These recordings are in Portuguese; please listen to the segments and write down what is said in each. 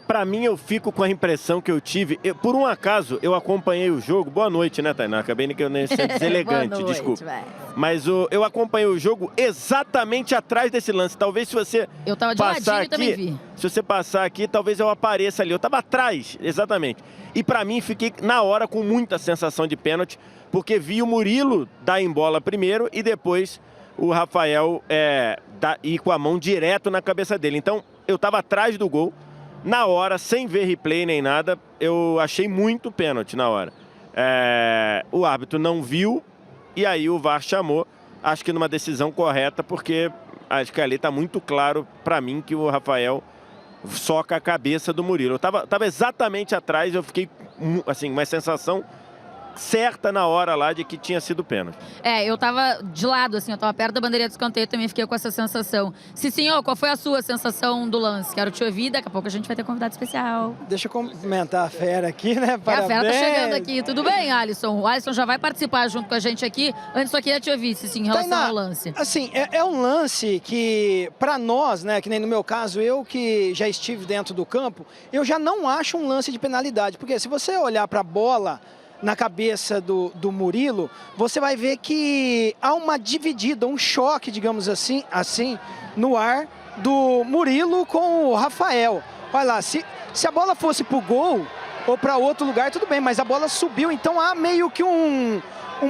Pra mim eu fico com a impressão que eu tive... por um acaso, eu acompanhei o jogo... Boa noite, né, Tainá? Acabei que eu nem sendo deselegante, Boa noite, desculpa. véio. Mas eu acompanhei o jogo exatamente atrás desse lance. Talvez se você eu tava de passar ladinho aqui, e também vi. se você passar aqui, talvez eu apareça ali. Eu tava atrás, exatamente. E pra mim, fiquei na hora com muita sensação de pênalti, porque vi o Murilo dar em bola primeiro e depois o Rafael ir com a mão direto na cabeça dele. Então, eu tava atrás do gol. Na hora, sem ver replay nem nada, eu achei muito pênalti na hora. O árbitro não viu e aí o VAR chamou. Acho que numa decisão correta, porque acho que ali está muito claro para mim que o Rafael soca a cabeça do Murilo. Eu tava exatamente atrás, eu fiquei assim, uma sensação certa na hora lá de que tinha sido pênalti. Eu tava de lado, assim, eu tava perto da bandeirinha de escanteio, também fiquei com essa sensação. Cicinho, qual foi a sua sensação do lance? Quero te ouvir, daqui a pouco a gente vai ter convidado especial. Deixa eu cumprimentar a Fera aqui, né? Parabéns. A Fera tá chegando aqui, tudo bem, Alisson? O Alisson já vai participar junto com a gente aqui. Antes só queria te ouvir, Cicinho, em relação Tainá, ao lance. Assim, é um lance que, pra nós, né, que nem no meu caso, eu que já estive dentro do campo, eu já não acho um lance de penalidade, porque se você olhar pra bola na cabeça do Murilo, você vai ver que há uma dividida, um choque, digamos assim, no ar do Murilo com o Rafael. Olha lá, se a bola fosse pro gol ou para outro lugar, tudo bem, mas a bola subiu, então há meio que um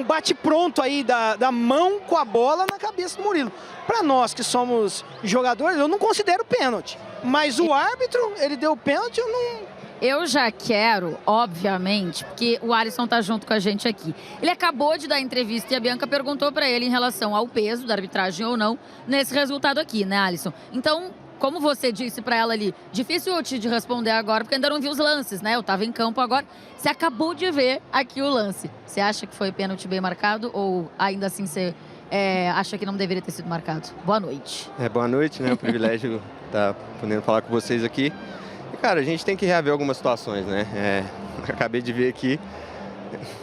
bate-pronto aí da mão com a bola na cabeça do Murilo. Para nós que somos jogadores, eu não considero pênalti, mas o árbitro, ele deu pênalti, eu não... Eu já quero, obviamente, porque o Alisson tá junto com a gente aqui. Ele acabou de dar entrevista e a Bianca perguntou para ele em relação ao peso da arbitragem ou não nesse resultado aqui, né, Alisson? Então, como você disse para ela ali, difícil de responder agora, porque ainda não vi os lances, né? Eu tava em campo agora. Você acabou de ver aqui o lance. Você acha que foi pênalti bem marcado ou ainda assim você acha que não deveria ter sido marcado? Boa noite. Boa noite, né? É um privilégio estar podendo falar com vocês aqui. Cara, a gente tem que reaver algumas situações, né? Acabei de ver aqui,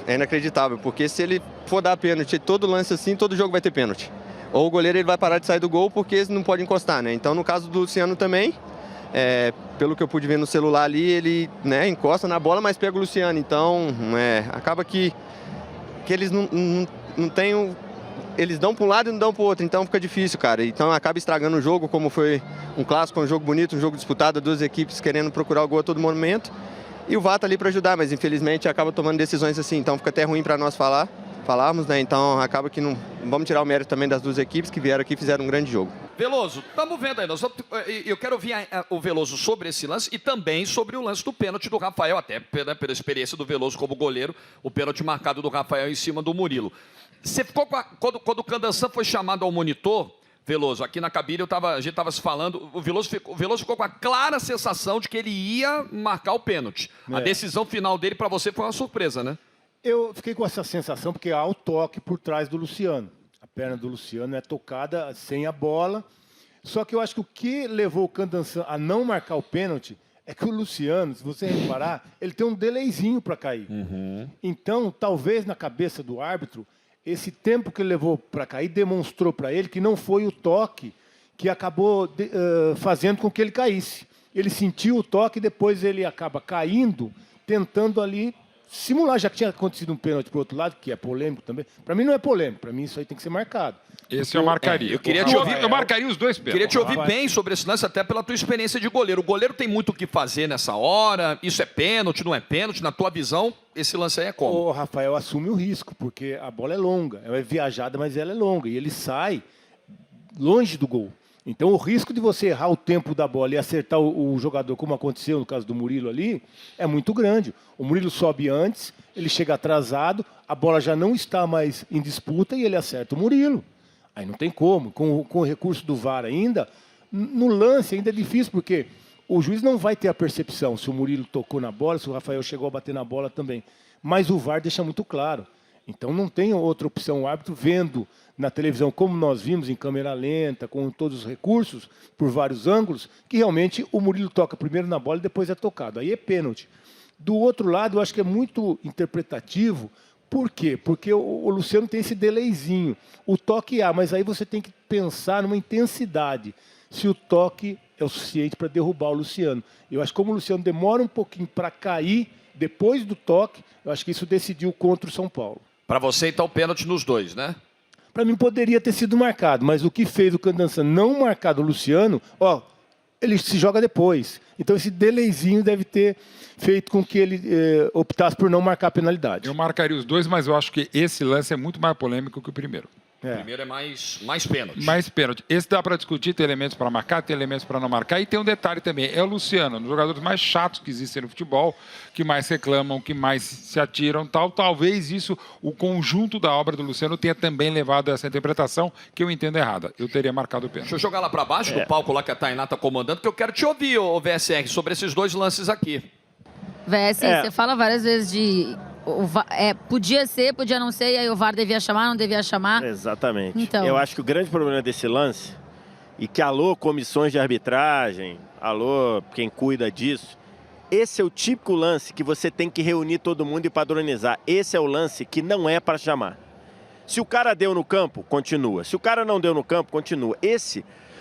é inacreditável, porque se ele for dar pênalti, todo lance assim, todo jogo vai ter pênalti. Ou o goleiro ele vai parar de sair do gol porque não pode encostar, né? Então, no caso do Luciano também, pelo que eu pude ver no celular ali, ele, né, encosta na bola, mas pega o Luciano. Então, acaba que eles não têm... Eles dão para um lado e não dão para o outro, então fica difícil, cara. Então acaba estragando o jogo, como foi um clássico, um jogo bonito, um jogo disputado, duas equipes querendo procurar o gol a todo momento. E o VAR tá ali para ajudar, mas infelizmente acaba tomando decisões assim, então fica até ruim para nós falarmos, né? Então acaba que não vamos tirar o mérito também das duas equipes que vieram aqui e fizeram um grande jogo. Veloso, estamos vendo aí, eu quero ouvir o Veloso sobre esse lance e também sobre o lance do pênalti do Rafael, até pela experiência do Veloso como goleiro, o pênalti marcado do Rafael em cima do Murilo. Você ficou quando o Candançan foi chamado ao monitor, Veloso, aqui na cabine a gente estava se falando, o Veloso ficou com a clara sensação de que ele ia marcar o pênalti. A decisão final dele para você foi uma surpresa, né? Eu fiquei com essa sensação porque há o toque por trás do Luciano. A perna do Luciano é tocada sem a bola. Só que eu acho que o que levou o Candançan a não marcar o pênalti é que o Luciano, se você reparar, ele tem um delayzinho para cair. Então, talvez na cabeça do árbitro, esse tempo que ele levou para cair demonstrou para ele que não foi o toque que acabou fazendo com que ele caísse. Ele sentiu o toque e depois ele acaba caindo, tentando ali simular, já que tinha acontecido um pênalti para o outro lado, que é polêmico também. Para mim não é polêmico, para mim isso aí tem que ser marcado. Esse eu marcaria. Eu queria te ouvir, eu marcaria os dois pênaltis. Queria te ouvir bem sobre esse lance, até pela tua experiência de goleiro. O goleiro tem muito o que fazer nessa hora, isso é pênalti, não é pênalti, na tua visão, esse lance aí é como? O Rafael assume o risco, porque a bola é longa, ela é viajada, mas ela é longa, e ele sai longe do gol. Então o risco de você errar o tempo da bola e acertar o jogador, como aconteceu no caso do Murilo ali, é muito grande. O Murilo sobe antes, ele chega atrasado, a bola já não está mais em disputa e ele acerta o Murilo. Aí não tem como. Com o recurso do VAR ainda, no lance ainda é difícil, porque o juiz não vai ter a percepção se o Murilo tocou na bola, se o Rafael chegou a bater na bola também. Mas o VAR deixa muito claro. Então não tem outra opção. O árbitro vendo na televisão, como nós vimos, em câmera lenta, com todos os recursos, por vários ângulos, que realmente o Murilo toca primeiro na bola e depois é tocado. Aí é pênalti. Do outro lado, eu acho que é muito interpretativo. Por quê? Porque o Luciano tem esse delayzinho. O toque mas aí você tem que pensar numa intensidade. se o toque é o suficiente para derrubar o Luciano. Eu acho que como o Luciano demora um pouquinho para cair depois do toque, eu acho que isso decidiu contra o São Paulo. Para você, então, pênalti nos dois, né? Para mim poderia ter sido marcado, mas o que fez o Candança não marcar o Luciano, ele se joga depois. Então esse delayzinho deve ter feito com que ele optasse por não marcar a penalidade. Eu marcaria os dois, mas eu acho que esse lance é muito mais polêmico que o primeiro. O primeiro é mais pênalti. Mais pênalti. Esse dá para discutir, tem elementos para marcar, tem elementos para não marcar. E tem um detalhe também, é o Luciano, um dos jogadores mais chatos que existem no futebol, que mais reclamam, que mais se atiram, tal. Talvez isso, o conjunto da obra do Luciano tenha também levado a essa interpretação, que eu entendo errada. Eu teria marcado o pênalti. Deixa eu jogar lá para baixo do palco lá que a Tainá está comandando, que eu quero te ouvir, ô VSR, sobre esses dois lances aqui. Você fala várias vezes de... podia ser, podia não ser, e aí o VAR devia chamar, não devia chamar. Exatamente. Então. Eu acho que o grande problema desse lance, e que alô comissões de arbitragem, alô quem cuida disso, esse é o típico lance que você tem que reunir todo mundo e padronizar. Esse é o lance que não é para chamar. Se o cara deu no campo, continua. Se o cara não deu no campo, continua.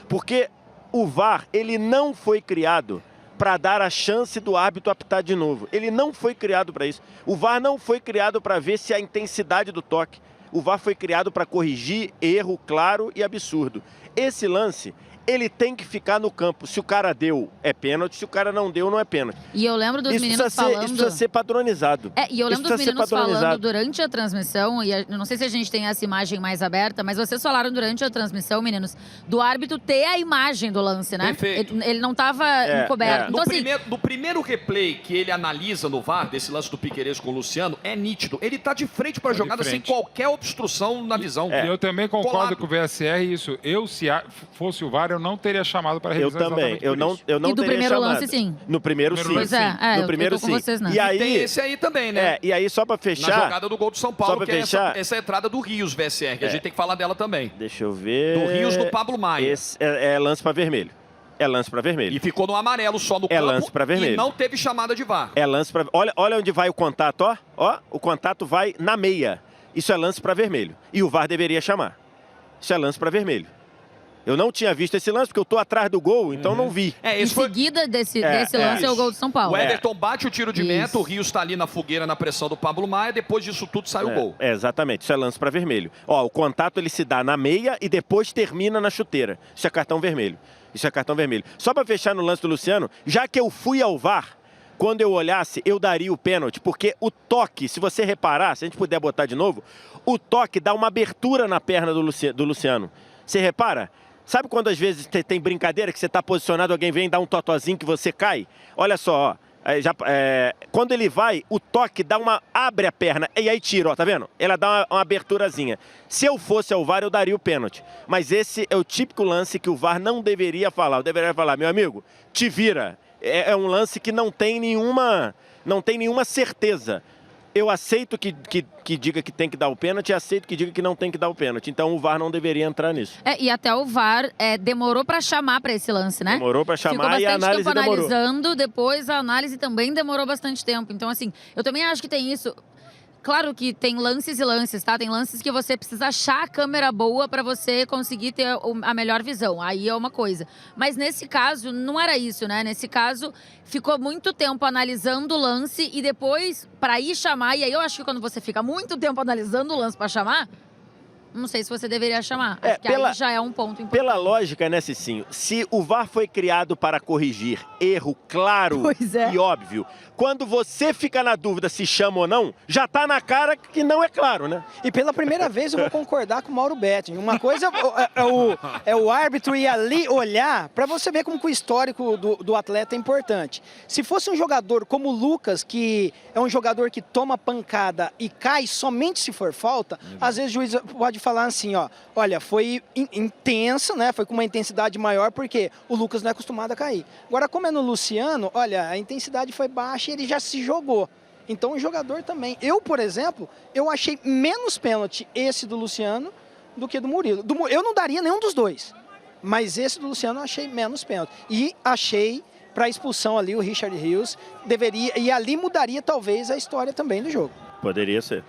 Porque o VAR, ele não foi criado para dar a chance do árbitro apitar de novo. Ele não foi criado para isso. O VAR não foi criado para ver se a intensidade do toque. O VAR foi criado para corrigir erro claro e absurdo. Esse lance, ele tem que ficar no campo. Se o cara deu, é pênalti. Se o cara não deu, não é pênalti. E eu lembro dos meninos falando... Isso precisa ser padronizado. E eu lembro dos meninos falando durante a transmissão, e eu não sei se a gente tem essa imagem mais aberta, mas vocês falaram durante a transmissão, meninos, do árbitro ter a imagem do lance, né? Perfeito. Ele não estava encoberto. Então, no primeiro replay que ele analisa no VAR, desse lance do Piquerez com o Luciano, é nítido. Ele tá de frente para a jogada sem qualquer obstrução na visão. Eu também concordo com o VSR isso. Se fosse o VAR, eu não teria chamado para revisar. Eu também. Eu não e do primeiro chamado. Lance, sim. No primeiro, sim. Pois no primeiro, eu tô com vocês, não. E aí, tem esse aí também, né? E aí, só para fechar... Na jogada do gol do São Paulo, que fechar, é essa entrada do Rios, VSR, que a gente tem que falar dela também. Deixa eu ver... Do Rios do Pablo Maia. Esse é lance para vermelho. É lance para vermelho. E ficou no amarelo só no campo. É lance para vermelho. E não teve chamada de VAR. É lance para... Olha onde vai o contato, ó. O contato vai na meia. Isso é lance para vermelho. E o VAR deveria chamar. Isso é lance para vermelho. Eu não tinha visto esse lance, porque eu estou atrás do gol, então não vi. Em seguida desse lance é o gol do São Paulo. O Everton bate o tiro de meta, o Rios está ali na fogueira, na pressão do Pablo Maia, depois disso tudo sai o gol. Exatamente, isso é lance para vermelho. O contato ele se dá na meia e depois termina na chuteira. Isso é cartão vermelho. Só para fechar no lance do Luciano, já que eu fui ao VAR, quando eu olhasse, eu daria o pênalti, porque o toque, se você reparar, se a gente puder botar de novo, o toque dá uma abertura na perna do Luciano. Você repara? Sabe quando às vezes tem brincadeira que você está posicionado, alguém vem dar um totozinho que você cai? Olha só, quando ele vai, o toque abre a perna e aí tira, tá vendo? Ela dá uma aberturazinha. Se eu fosse ao VAR, eu daria o pênalti. Mas esse é o típico lance que o VAR não deveria falar. Eu deveria falar, meu amigo, te vira. É um lance que não tem nenhuma certeza. Eu aceito que diga que tem que dar o pênalti e aceito que diga que não tem que dar o pênalti. Então o VAR não deveria entrar nisso. E até o VAR demorou para chamar para esse lance, né? Demorou para chamar e a análise tempo demorou. Analisando, depois a análise também demorou bastante tempo. Então, assim, eu também acho que tem isso. Claro que tem lances e lances, tá? Tem lances que você precisa achar a câmera boa para você conseguir ter a melhor visão. Aí é uma coisa. Mas nesse caso, não era isso, né? Nesse caso, ficou muito tempo analisando o lance e depois, para ir chamar... E aí eu acho que quando você fica muito tempo analisando o lance para chamar... Não sei se você deveria chamar. Acho que aí já é um ponto importante. Pela lógica, né, Cicinho? Se o VAR foi criado para corrigir erro claro e óbvio, quando você fica na dúvida se chama ou não, já tá na cara que não é claro, né? E pela primeira vez eu vou concordar com o Mauro Betting. Uma coisa é o árbitro ir ali olhar para você ver como que o histórico do atleta é importante. Se fosse um jogador como o Lucas, que é um jogador que toma pancada e cai somente se for falta, às vezes o juiz pode falar assim, olha, foi intensa, né? Foi com uma intensidade maior, porque o Lucas não é acostumado a cair. Agora, como é no Luciano, olha, a intensidade foi baixa e ele já se jogou. Então, o jogador também. Eu, por exemplo, eu achei menos pênalti esse do Luciano do que do Murilo. Eu não daria nenhum dos dois, mas esse do Luciano eu achei menos pênalti. E achei, para expulsão ali, o Richard Rios deveria, e ali mudaria talvez a história também do jogo. Poderia ser.